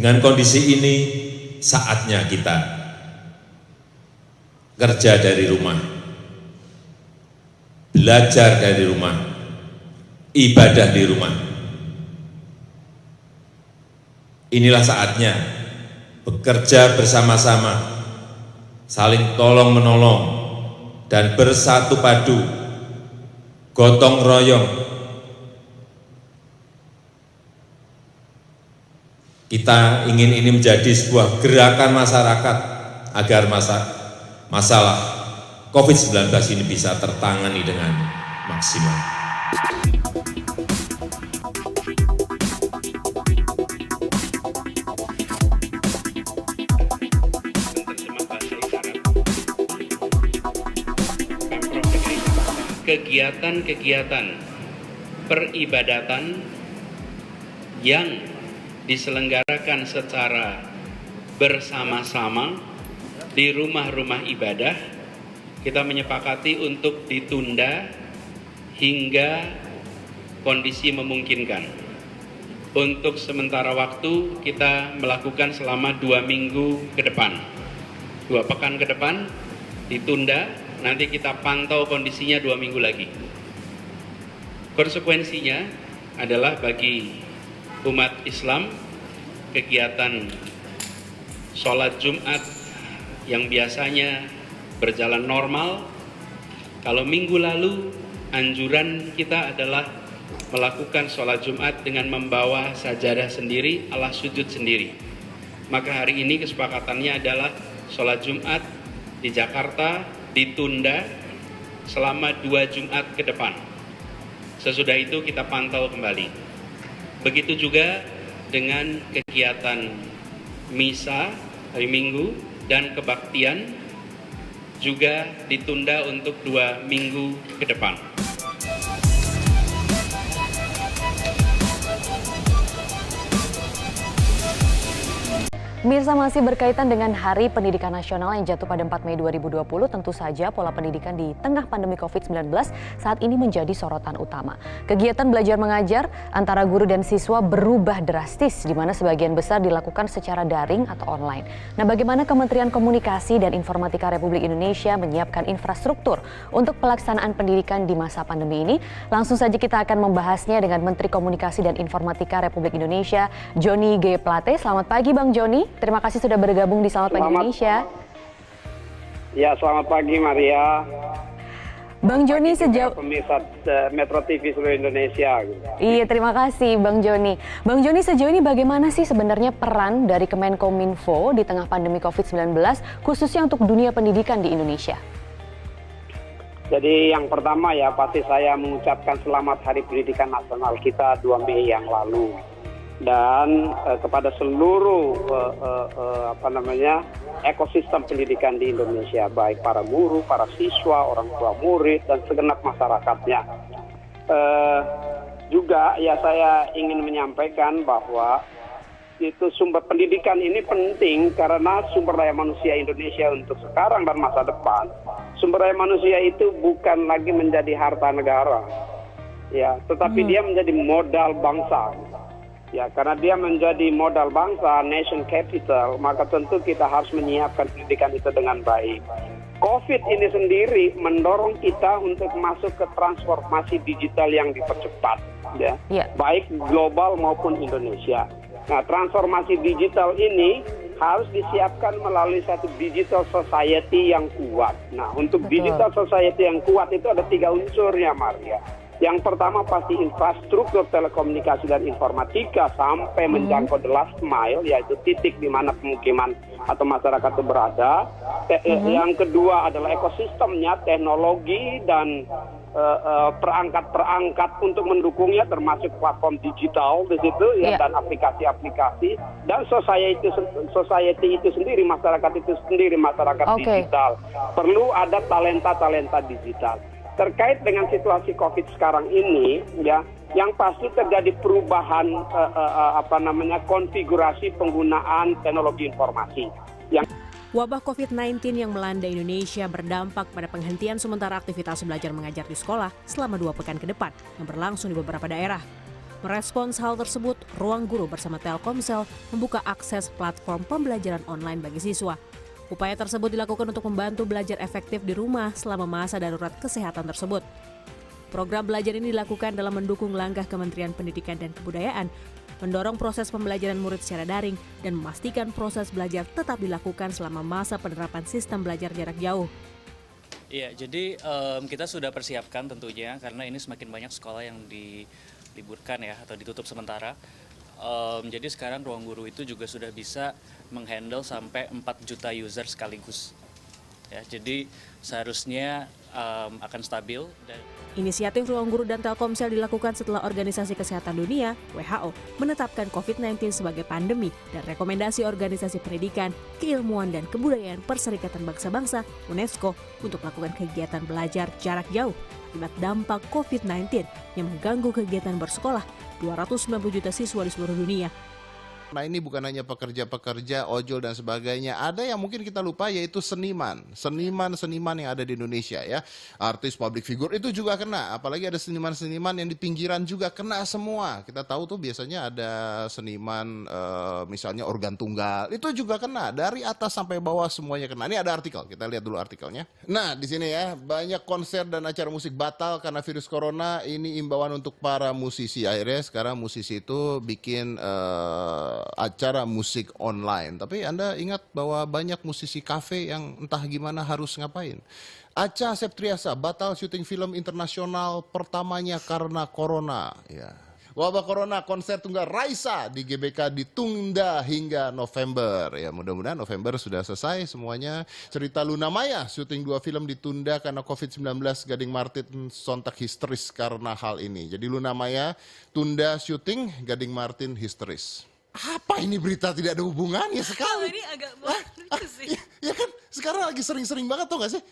Dengan kondisi ini, saatnya kita kerja dari rumah, belajar dari rumah, ibadah di rumah. Inilah saatnya bekerja bersama-sama, saling tolong-menolong, dan bersatu padu, gotong royong. Kita ingin ini menjadi sebuah gerakan masyarakat agar masalah COVID-19 ini bisa tertangani dengan maksimal. Kegiatan-kegiatan peribadatan yang diselenggarakan secara bersama-sama di rumah-rumah ibadah, kita menyepakati untuk ditunda hingga kondisi memungkinkan. Untuk sementara waktu kita melakukan selama 2 minggu ke depan, 2 pekan ke depan ditunda, nanti kita pantau kondisinya 2 minggu lagi. Konsekuensinya adalah bagi umat Islam, kegiatan sholat Jumat yang biasanya berjalan normal, kalau minggu lalu anjuran kita adalah melakukan sholat Jumat dengan membawa sajadah sendiri, alas sujud sendiri. Maka hari ini kesepakatannya adalah sholat Jumat di Jakarta ditunda selama 2 Jumat ke depan. Sesudah itu kita pantau kembali. Begitu juga dengan kegiatan misa hari Minggu dan kebaktian juga ditunda untuk 2 minggu ke depan. Mirsa, masih berkaitan dengan Hari Pendidikan Nasional yang jatuh pada 4 Mei 2020, tentu saja pola pendidikan di tengah pandemi COVID-19 saat ini menjadi sorotan utama. Kegiatan belajar mengajar antara guru dan siswa berubah drastis, di mana sebagian besar dilakukan secara daring atau online. Nah, bagaimana Kementerian Komunikasi dan Informatika Republik Indonesia menyiapkan infrastruktur untuk pelaksanaan pendidikan di masa pandemi ini? Langsung saja kita akan membahasnya dengan Menteri Komunikasi dan Informatika Republik Indonesia, Johnny G. Plate. Selamat pagi, Bang Johnny. Terima kasih sudah bergabung di Selamat Pagi Indonesia. Ya, selamat pagi Maria. Bang Johnny, sejauh pemirsa Metro TV seluruh Indonesia. Iya, terima kasih Bang Johnny. Bang Johnny, sejauh ini bagaimana sih sebenarnya peran dari Kemenkominfo di tengah pandemi COVID-19, khususnya untuk dunia pendidikan di Indonesia? Jadi yang pertama ya, pasti saya mengucapkan selamat Hari Pendidikan Nasional kita 2 Mei yang lalu. Dan kepada seluruh ekosistem pendidikan di Indonesia, baik para guru, para siswa, orang tua murid, dan segenap masyarakatnya. Juga ya saya ingin menyampaikan bahwa itu sumber pendidikan ini penting karena sumber daya manusia Indonesia untuk sekarang dan masa depan. Sumber daya manusia itu bukan lagi menjadi harta negara, ya, tetapi dia menjadi modal bangsa. Ya, karena dia menjadi modal bangsa, nation capital, maka tentu kita harus menyiapkan pendidikan itu dengan baik. COVID ini sendiri mendorong kita untuk masuk ke transformasi digital yang dipercepat, ya, baik global maupun Indonesia. Nah, transformasi digital ini harus disiapkan melalui satu digital society yang kuat. Nah, untuk digital society yang kuat itu ada 3 unsurnya, Maria. Yang pertama pasti infrastruktur telekomunikasi dan informatika sampai menjangkau the last mile, yaitu titik di mana pemukiman atau masyarakat itu berada. Yang kedua adalah ekosistemnya, teknologi dan perangkat-perangkat untuk mendukungnya, termasuk platform digital di situ, ya, dan aplikasi-aplikasi, dan society itu sendiri, masyarakat itu sendiri, masyarakat digital. Perlu ada talenta-talenta digital. Terkait dengan situasi COVID sekarang ini, ya, yang pasti terjadi perubahan konfigurasi penggunaan teknologi informasi. Wabah COVID-19 yang melanda Indonesia berdampak pada penghentian sementara aktivitas belajar mengajar di sekolah selama 2 pekan ke depan yang berlangsung di beberapa daerah. Merespons hal tersebut, Ruang Guru bersama Telkomsel membuka akses platform pembelajaran online bagi siswa. Upaya tersebut dilakukan untuk membantu belajar efektif di rumah selama masa darurat kesehatan tersebut. Program belajar ini dilakukan dalam mendukung langkah Kementerian Pendidikan dan Kebudayaan, mendorong proses pembelajaran murid secara daring, dan memastikan proses belajar tetap dilakukan selama masa penerapan sistem belajar jarak jauh. Iya, jadi kita sudah persiapkan tentunya karena ini semakin banyak sekolah yang diliburkan ya atau ditutup sementara. Jadi sekarang Ruang Guru itu juga sudah bisa menghandle sampai 4 juta user sekaligus. Ya, jadi seharusnya akan stabil. Inisiatif Ruang Guru dan Telkomsel dilakukan setelah Organisasi Kesehatan Dunia (WHO) menetapkan COVID-19 sebagai pandemi dan rekomendasi Organisasi Pendidikan, Keilmuan dan Kebudayaan Perserikatan Bangsa-Bangsa (UNESCO) untuk melakukan kegiatan belajar jarak jauh akibat dampak COVID-19 yang mengganggu kegiatan bersekolah 290 juta siswa di seluruh dunia. Nah, ini bukan hanya pekerja-pekerja, ojol dan sebagainya. Ada yang mungkin kita lupa, yaitu seniman yang ada di Indonesia ya. Artis, public figure itu juga kena. Apalagi ada seniman-seniman yang di pinggiran juga kena semua. Kita tahu tuh biasanya ada seniman misalnya organ tunggal, itu juga kena. Dari atas sampai bawah semuanya kena. Ini ada artikel, kita lihat dulu artikelnya. Nah, di sini ya, banyak konser dan acara musik batal karena virus corona. Ini imbauan untuk para musisi. Akhirnya sekarang musisi itu bikin acara musik online. Tapi Anda ingat bahwa banyak musisi kafe yang entah gimana harus ngapain. Acha Septriasa batal syuting film internasional pertamanya karena corona. Ya. Wabah corona, konser tunggal Raisa di GBK ditunda hingga November. Ya, mudah-mudahan November sudah selesai semuanya. Cerita Luna Maya, syuting 2 film ditunda karena COVID-19. Gading Martin sontak histeris karena hal ini. Jadi Luna Maya tunda syuting, Gading Martin histeris. Apa ini berita tidak ada hubungannya sekali? Ini agak lucu sih. Ya kan, sekarang lagi sering-sering banget tuh gak sih?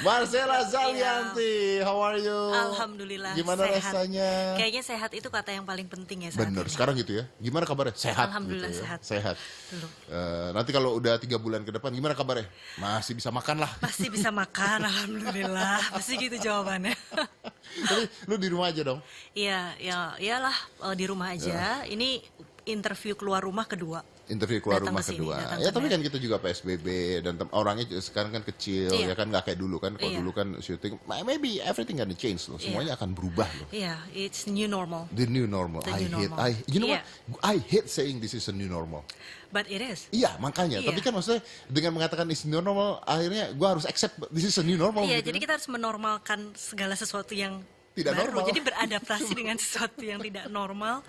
Marcella Zalianti, how are you? Alhamdulillah, gimana sehat. rasanya? Kayaknya sehat itu kata yang paling penting ya saat Bener, ini. sekarang gitu ya. Gimana kabarnya? Sehat. Alhamdulillah gitu ya. sehat. Sehat. Belum. Nanti kalau udah 3 bulan ke depan, gimana kabarnya? Masih bisa makan lah. Masih bisa makan, alhamdulillah. Pasti gitu jawabannya. Tapi lu di rumah aja dong? Iya, iyalah di rumah aja. Ini interview keluar rumah kedua. Interview keluar Datang rumah kesini, kedua. datang Ya ke tapi Net. kan kita juga PSBB dan orangnya sekarang kan kecil, Iya. ya kan nggak kayak dulu kan. Kalau Iya. dulu kan syuting, maybe everything gonna change loh. Semuanya akan berubah loh. Iya, it's new normal. The new normal. The I new hate. normal. You know Iya. what? I hate saying this is a new normal. But it is. Iya makanya. Iya. Tapi kan maksudnya dengan mengatakan this new normal, akhirnya gue harus accept this is a new normal. Iya, gitu jadi kan. kita harus menormalkan segala sesuatu yang Tidak baru. normal. Jadi beradaptasi dengan sesuatu yang tidak normal.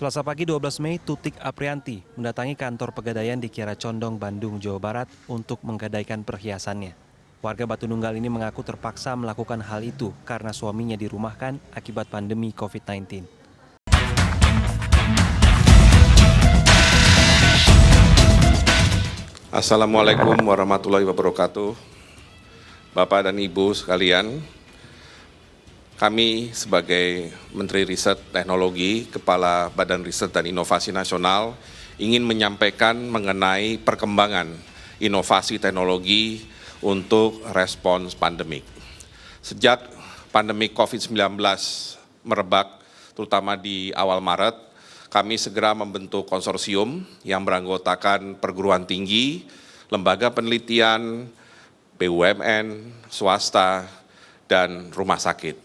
Selasa pagi 12 Mei, Tutik Aprianti mendatangi kantor Pegadaian di Kiara Condong, Bandung, Jawa Barat untuk menggadaikan perhiasannya. Warga Batu Nunggal ini mengaku terpaksa melakukan hal itu karena suaminya dirumahkan akibat pandemi COVID-19. Assalamualaikum warahmatullahi wabarakatuh. Bapak dan Ibu sekalian, kami sebagai Menteri Riset Teknologi, Kepala Badan Riset dan Inovasi Nasional ingin menyampaikan mengenai perkembangan inovasi teknologi untuk respons pandemik. Sejak pandemi COVID-19 merebak, terutama di awal Maret, kami segera membentuk konsorsium yang beranggotakan perguruan tinggi, lembaga penelitian, BUMN, swasta, dan rumah sakit.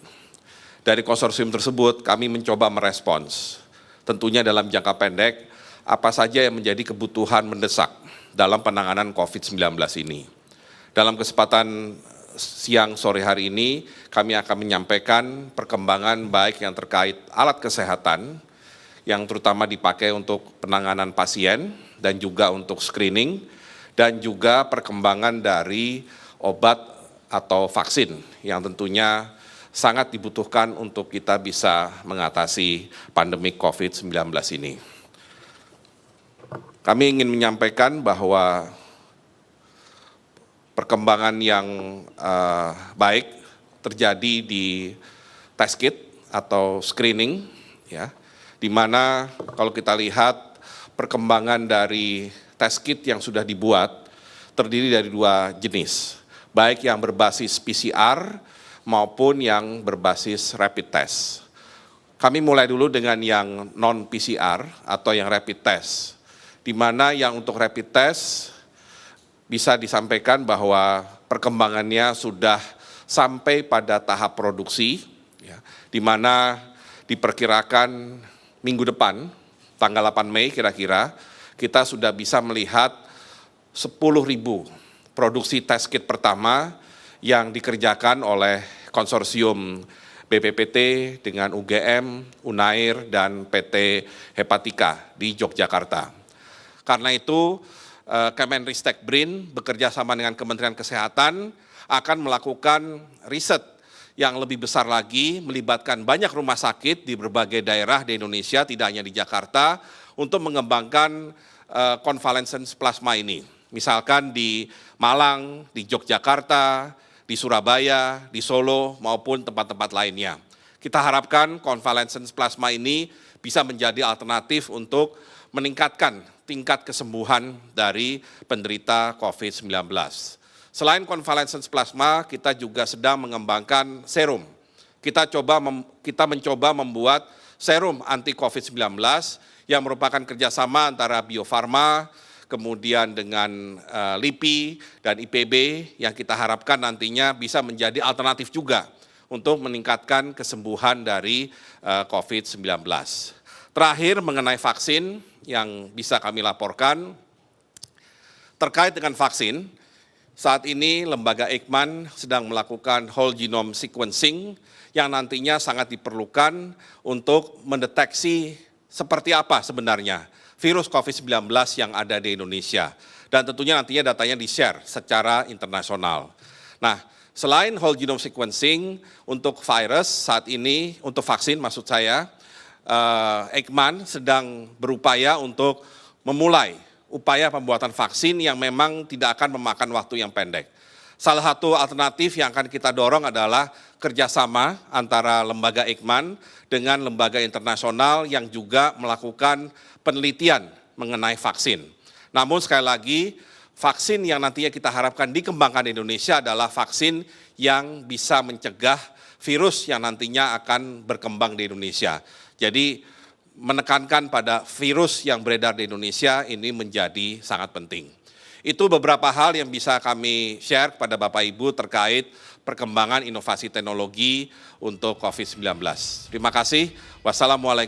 Dari konsorsium tersebut kami mencoba merespons, tentunya dalam jangka pendek, apa saja yang menjadi kebutuhan mendesak dalam penanganan COVID-19 ini. Dalam kesempatan siang sore hari ini, kami akan menyampaikan perkembangan baik yang terkait alat kesehatan, yang terutama dipakai untuk penanganan pasien dan juga untuk screening, dan juga perkembangan dari obat atau vaksin yang tentunya sangat dibutuhkan untuk kita bisa mengatasi pandemi COVID-19 ini. Kami ingin menyampaikan bahwa perkembangan yang baik terjadi di test kit atau screening, ya, di mana kalau kita lihat perkembangan dari test kit yang sudah dibuat terdiri dari 2 jenis, baik yang berbasis PCR maupun yang berbasis rapid test. Kami mulai dulu dengan yang non-PCR atau yang rapid test, di mana yang untuk rapid test bisa disampaikan bahwa perkembangannya sudah sampai pada tahap produksi, ya, di mana diperkirakan minggu depan, tanggal 8 Mei kira-kira, kita sudah bisa melihat 10.000 produksi test kit pertama yang dikerjakan oleh konsorsium BPPT dengan UGM, Unair, dan PT Hepatika di Yogyakarta. Karena itu, Kemenristek BRIN bekerja sama dengan Kementerian Kesehatan akan melakukan riset yang lebih besar lagi, melibatkan banyak rumah sakit di berbagai daerah di Indonesia, tidak hanya di Jakarta, untuk mengembangkan convalescent plasma ini. Misalkan di Malang, di Yogyakarta, di Surabaya, di Solo, maupun tempat-tempat lainnya. Kita harapkan convalescent plasma ini bisa menjadi alternatif untuk meningkatkan tingkat kesembuhan dari penderita COVID-19. Selain convalescent plasma, kita juga sedang mengembangkan serum. Kita mencoba membuat serum anti COVID-19 yang merupakan kerjasama antara Bio Farma, kemudian dengan LIPI dan IPB yang kita harapkan nantinya bisa menjadi alternatif juga untuk meningkatkan kesembuhan dari COVID-19. Terakhir mengenai vaksin yang bisa kami laporkan, terkait dengan vaksin, saat ini lembaga Eijkman sedang melakukan whole genome sequencing yang nantinya sangat diperlukan untuk mendeteksi seperti apa sebenarnya virus COVID-19 yang ada di Indonesia. Dan tentunya nantinya datanya di-share secara internasional. Nah, selain whole genome sequencing untuk virus saat ini, untuk vaksin maksud saya, Eijkman sedang berupaya untuk memulai upaya pembuatan vaksin yang memang tidak akan memakan waktu yang pendek. Salah satu alternatif yang akan kita dorong adalah kerjasama antara lembaga Eijkman dengan lembaga internasional yang juga melakukan penelitian mengenai vaksin. Namun sekali lagi, vaksin yang nantinya kita harapkan dikembangkan di Indonesia adalah vaksin yang bisa mencegah virus yang nantinya akan berkembang di Indonesia. Jadi menekankan pada virus yang beredar di Indonesia ini menjadi sangat penting. Itu beberapa hal yang bisa kami share kepada Bapak Ibu terkait perkembangan inovasi teknologi untuk COVID-19. Terima kasih. Wassalamualaikum.